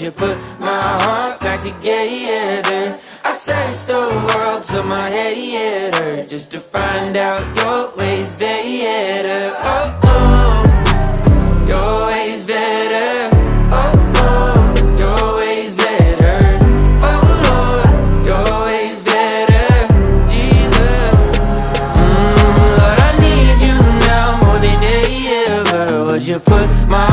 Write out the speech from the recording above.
you put my heart back together? I searched the world till my head hurt, just to find out your ways better. Oh, oh, your ways better. Oh, oh, your ways better. Oh, Lord, your ways better. Jesus, Lord, I need you now more than ever. Would you put my